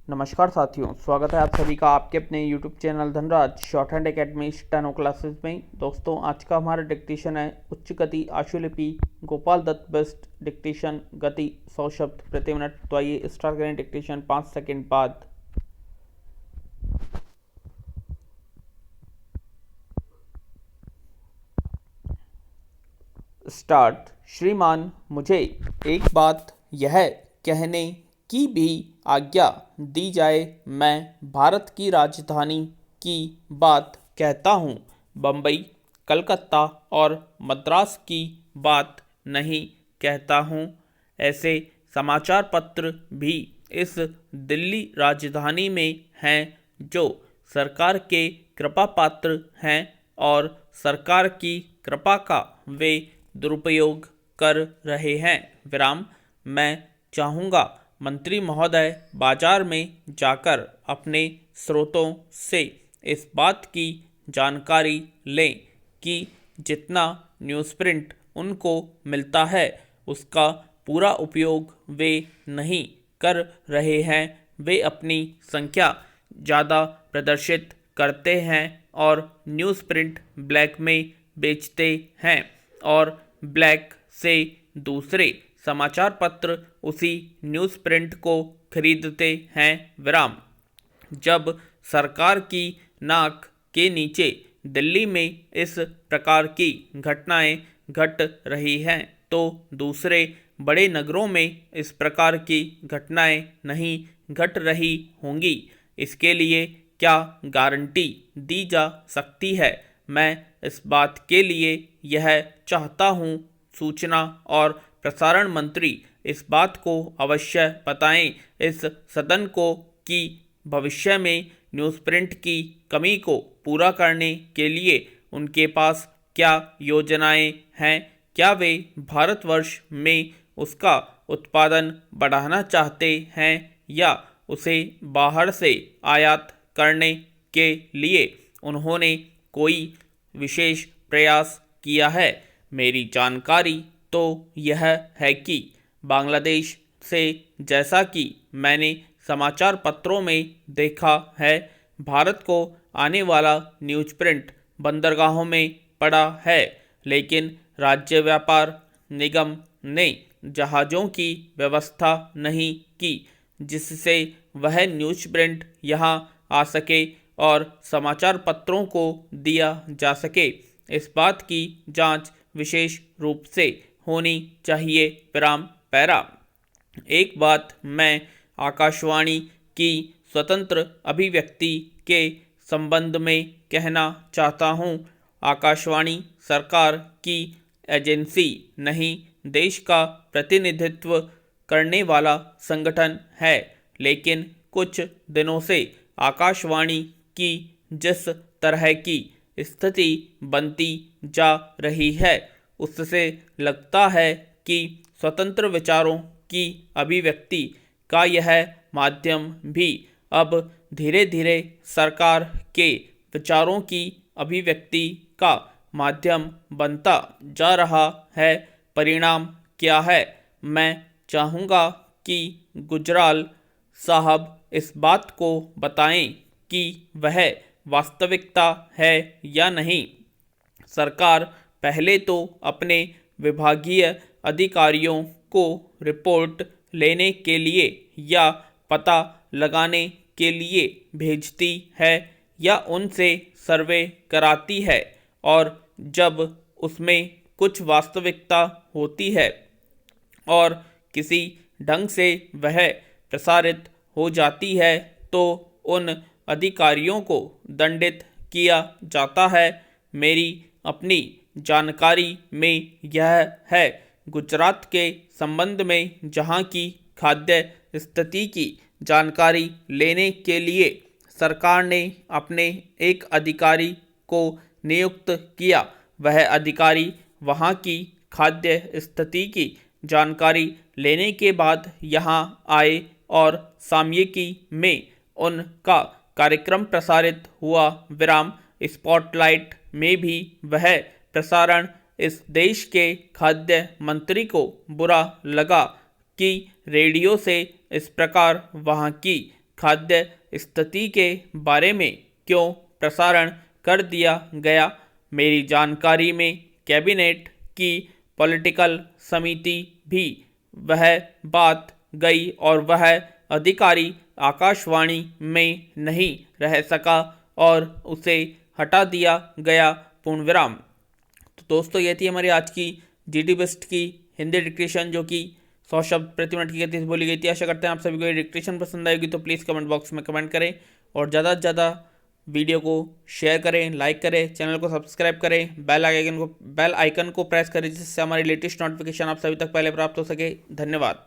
नमस्कार साथियों, स्वागत है आप सभी का आपके अपने YouTube channel Dhanraj short hand academy steno classes में। दोस्तों, आज का हमारा डिक्टेशन है उच्च गति आशुलिपि गोपाल दत्त बेस्ट डिक्टेशन गति 100 शब्द प्रति मिनट। तो आइए स्टार्ट करें डिक्टेशन 5 सेकंड बाद। स्टार्ट। श्रीमान, मुझे एक बात यह कहने की भी आज्ञा दी जाए। मैं भारत की राजधानी की बात कहता हूँ, बम्बई, कलकत्ता और मद्रास की बात नहीं कहता हूँ। ऐसे समाचार पत्र भी इस दिल्ली राजधानी में हैं जो सरकार के कृपा पात्र हैं और सरकार की कृपा का वे दुरुपयोग कर रहे हैं। विराम। मैं चाहूँगा मंत्री महोदय बाजार में जाकर अपने स्रोतों से इस बात की जानकारी लें कि जितना न्यूज़प्रिंट उनको मिलता है उसका पूरा उपयोग वे नहीं कर रहे हैं। वे अपनी संख्या ज़्यादा प्रदर्शित करते हैं और न्यूज़प्रिंट ब्लैक में बेचते हैं और ब्लैक से दूसरे समाचार पत्र उसी न्यूज़ प्रिंट को खरीदते हैं। विराम। जब सरकार की नाक के नीचे दिल्ली में इस प्रकार की घटनाएं घट रही हैं तो दूसरे बड़े नगरों में इस प्रकार की घटनाएं नहीं घट रही होंगी। इसके लिए क्या गारंटी दी जा सकती है? मैं इस बात के लिए यह चाहता हूँ सूचना और प्रसारण मंत्री इस बात को अवश्य बताएं इस सदन को कि भविष्य में न्यूज़प्रिंट की कमी को पूरा करने के लिए उनके पास क्या योजनाएं हैं। क्या वे भारतवर्ष में उसका उत्पादन बढ़ाना चाहते हैं या उसे बाहर से आयात करने के लिए उन्होंने कोई विशेष प्रयास किया है? मेरी जानकारी तो यह है कि बांग्लादेश से, जैसा कि मैंने समाचार पत्रों में देखा है, भारत को आने वाला न्यूज़प्रिंट बंदरगाहों में पड़ा है, लेकिन राज्य व्यापार निगम ने जहाज़ों की व्यवस्था नहीं की जिससे वह न्यूज़प्रिंट यहाँ आ सके और समाचार पत्रों को दिया जा सके। इस बात की जांच विशेष रूप से होनी चाहिए। विराम। पैरा। एक बात मैं आकाशवाणी की स्वतंत्र अभिव्यक्ति के संबंध में कहना चाहता हूँ। आकाशवाणी सरकार की एजेंसी नहीं, देश का प्रतिनिधित्व करने वाला संगठन है, लेकिन कुछ दिनों से आकाशवाणी की जिस तरह की स्थिति बनती जा रही है उससे लगता है कि स्वतंत्र विचारों की अभिव्यक्ति का यह माध्यम भी अब धीरे धीरे सरकार के विचारों की अभिव्यक्ति का माध्यम बनता जा रहा है। परिणाम क्या है? मैं चाहूँगा कि गुजराल साहब इस बात को बताएं कि वह वास्तविकता है या नहीं। सरकार पहले तो अपने विभागीय अधिकारियों को रिपोर्ट लेने के लिए या पता लगाने के लिए भेजती है या उनसे सर्वे कराती है, और जब उसमें कुछ वास्तविकता होती है और किसी ढंग से वह प्रसारित हो जाती है तो उन अधिकारियों को दंडित किया जाता है। मेरी अपनी जानकारी में यह है। गुजरात के संबंध में जहां की खाद्य स्थिति की जानकारी लेने के लिए सरकार ने अपने एक अधिकारी को नियुक्त किया। वह अधिकारी वहां की खाद्य स्थिति की जानकारी लेने के बाद यहां आए और सामयिकी में उनका कार्यक्रम प्रसारित हुआ। विराम। स्पॉटलाइट में भी वह प्रसारण इस देश के खाद्य मंत्री को बुरा लगा कि रेडियो से इस प्रकार वहाँ की खाद्य स्थिति के बारे में क्यों प्रसारण कर दिया गया? मेरी जानकारी में कैबिनेट की पॉलिटिकल समिति भी वह बात गई और वह अधिकारी आकाशवाणी में नहीं रह सका और उसे हटा दिया गया। पूर्ण विराम। तो दोस्तों ये थी हमारी आज की जीडी बेस्ट की हिंदी डिक्टेशन, जो कि 100 शब्द प्रति मिनट की गति से बोली गई थी। आशा करते हैं आप सभी को ये डिक्टेशन पसंद आएगी, तो प्लीज़ कमेंट बॉक्स में कमेंट करें और ज़्यादा से ज़्यादा वीडियो को शेयर करें, लाइक करें, चैनल को सब्सक्राइब करें, बेल आइकन को प्रेस करें, जिससे हमारी लेटेस्ट नोटिफिकेशन आप सभी तक पहले प्राप्त हो सके। धन्यवाद।